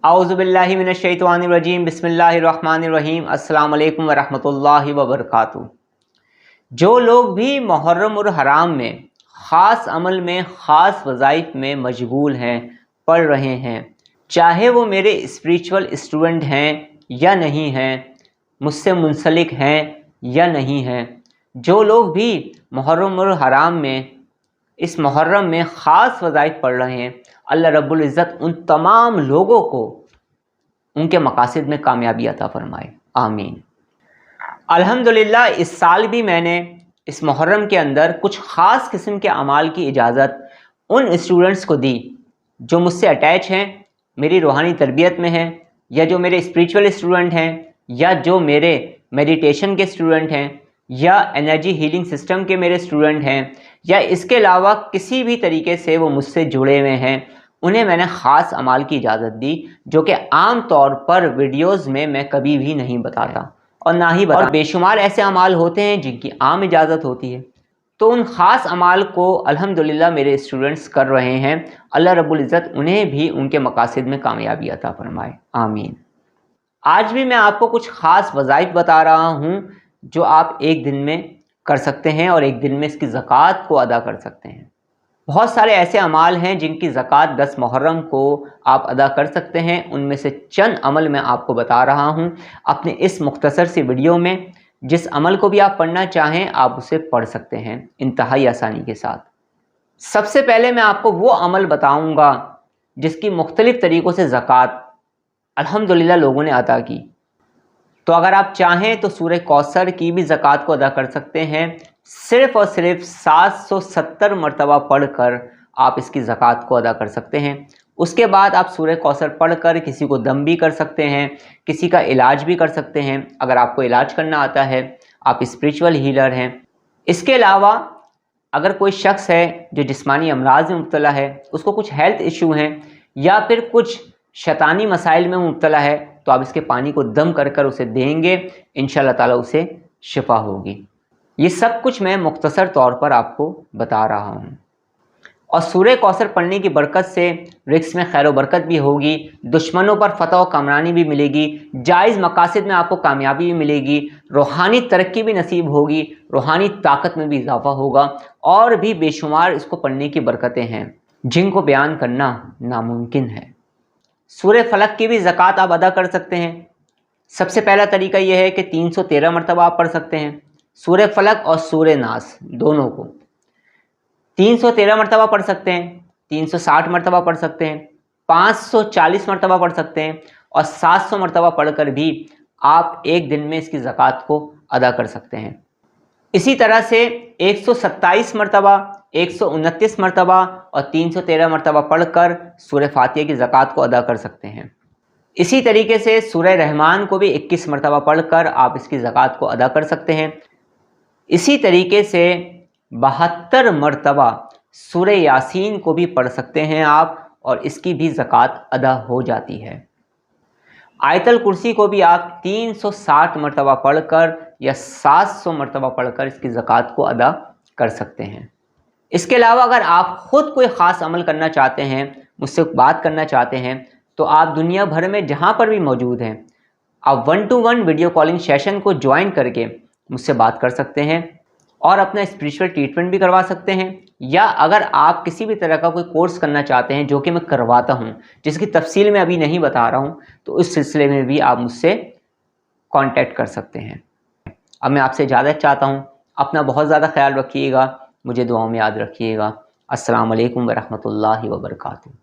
औज़ु बिल्लाहि मिनश शैतानिर रजीम बिस्मिल्लाहिर रहमानिर रहीम अस्सलामु अलैकुम व रहमतुल्लाहि व बरकातुहू। जो लोग भी मुहर्रम और हराम में ख़ास अमल में ख़ास वज़ाइफ में मशगूल हैं, पढ़ रहे हैं, चाहे वो मेरे स्पिरिचुअल स्टूडेंट हैं या नहीं हैं, मुझसे मुंसलिक हैं या नहीं हैं, जो लोग भी मुहर्रम और हराम में इस मुहर्रम में ख़ास वज़ाइफ पढ़ रहे हैं, अल्लाह रब्बुल इज़्ज़त उन तमाम लोगों को उनके मकासद में कामयाबी अता फरमाए, आमीन। अल्हम्दुलिल्लाह इस साल भी मैंने इस मुहर्रम के अंदर कुछ ख़ास किस्म के अमाल की इजाज़त उन स्टूडेंट्स को दी जो मुझसे अटैच हैं, मेरी रूहानी तरबियत में हैं, या जो मेरे स्पिरिचुअल स्टूडेंट हैं, या जो मेरे मेडिटेशन के स्टूडेंट हैं, या एनर्जी हीलिंग सिस्टम के मेरे स्टूडेंट हैं, या इसके अलावा किसी भी तरीके से वो मुझसे जुड़े हुए हैं, उन्हें मैंने ख़ास अमाल की इजाज़त दी जो कि आम तौर पर वीडियोज़ में मैं कभी भी नहीं बताता और ना ही और बेशुमार ऐसे अमाल होते हैं जिनकी आम इजाज़त होती है। तो उन ख़ास अमाल को अल्हम्दुलिल्लाह मेरे स्टूडेंट्स कर रहे हैं। अल्लाह रब्बुल इज़्ज़त उन्हें भी उनके मकासद में कामयाबी अता फरमाए, आमीन। आज भी मैं आपको कुछ ख़ास वज़ाइफ बता रहा हूँ जो आप एक दिन में कर सकते हैं और एक दिन में इसकी ज़कात को अदा कर सकते हैं। बहुत सारे ऐसे अमाल हैं जिनकी ज़कात 10 मुहर्रम को आप अदा कर सकते हैं। उनमें से चंद अमल मैं आपको बता रहा हूं अपने इस मुख्तसर सी वीडियो में। जिस अमल को भी आप पढ़ना चाहें आप उसे पढ़ सकते हैं इंतहाई आसानी के साथ। सबसे पहले मैं आपको वो अमल बताऊंगा जिसकी मुख्तलिफ़ तरीक़ों से ज़कात अल्हम्दुलिल्लाह लोगों ने अदा की। तो अगर आप चाहें तो सूरह कौसर की भी ज़कात को अदा कर सकते हैं। सिर्फ़ और सिर्फ 770 मरतबा पढ़कर आप इसकी ज़कात को अदा कर सकते हैं। उसके बाद आप सूरह कौसर पढ़कर किसी को दम भी कर सकते हैं, किसी का इलाज भी कर सकते हैं अगर आपको इलाज करना आता है, आप स्पिरिचुअल हीलर हैं। इसके अलावा अगर कोई शख्स है जो जिस्मानी अमराज में मुब्तला है, उसको कुछ हेल्थ इशू हैं या फिर कुछ शैतानी मसाइल में मुब्तला है, तो आप इसके पानी को दम कर कर उसे देंगे, इंशाअल्लाह ताला उसे शिफा होगी। ये सब कुछ मैं मुख्तसर तौर पर आपको बता रहा हूँ। और सूरह कौसर पढ़ने की बरकत से रिज़्क़ में खैर व बरकत भी होगी, दुश्मनों पर फतह व कामरानी भी मिलेगी, जायज़ मकासद में आपको कामयाबी भी मिलेगी, रूहानी तरक्की भी नसीब होगी, रूहानी ताकत में भी इजाफ़ा होगा, और भी बेशुमार इसको पढ़ने की बरकतें हैं जिनको बयान करना नामुमकिन है। सूरह फलक की भी ज़कात आप अदा कर सकते हैं। सबसे पहला तरीका यह है कि 313 मरतबा आप पढ़ सकते हैं सूरह फलक और सूरह नास दोनों को। 313 मरतबा पढ़ सकते हैं, 360 मरतबा पढ़ सकते हैं, 540 मरतबा पढ़ सकते हैं, और 700 मरतबा पढ़कर भी आप एक दिन में इसकी ज़कात को अदा कर सकते हैं। इसी तरह से 127 मरतबा, 129 मरतबा और 313 मरतबा पढ़कर सूरह फातिहा की ज़कात को अदा कर सकते हैं। इसी तरीके से सूरह रहमान को भी 21 मरतबा पढ़कर आप इसकी ज़कात को अदा कर सकते हैं। इसी तरीके से 72 मरतबा सूरह यासीन को भी पढ़ सकते हैं आप, और इसकी भी ज़कात अदा हो जाती है। आयतल कुर्सी को भी आप 360 मरतबा पढ़कर या 700 मरतबा पढ़कर इसकी ज़कात को अदा कर सकते हैं। इसके अलावा अगर आप ख़ुद कोई ख़ास अमल करना चाहते हैं, मुझसे बात करना चाहते हैं, तो आप दुनिया भर में जहाँ पर भी मौजूद हैं, आप 1-to-1 वीडियो कॉलिंग सेशन को ज्वाइन करके मुझसे बात कर सकते हैं और अपना स्पिरिचुअल ट्रीटमेंट भी करवा सकते हैं। या अगर आप किसी भी तरह का कोई कोर्स करना चाहते हैं जो कि मैं करवाता हूं, जिसकी तफसील मैं अभी नहीं बता रहा हूं, तो उस सिलसिले में भी आप मुझसे कांटेक्ट कर सकते हैं। अब मैं आपसे इजाज़त चाहता हूं। अपना बहुत ज़्यादा ख्याल रखिएगा, मुझे दुआओं में याद रखिएगा। अस्सलाम वालेकुम व रहमतुल्लाहि व बरकातुहू।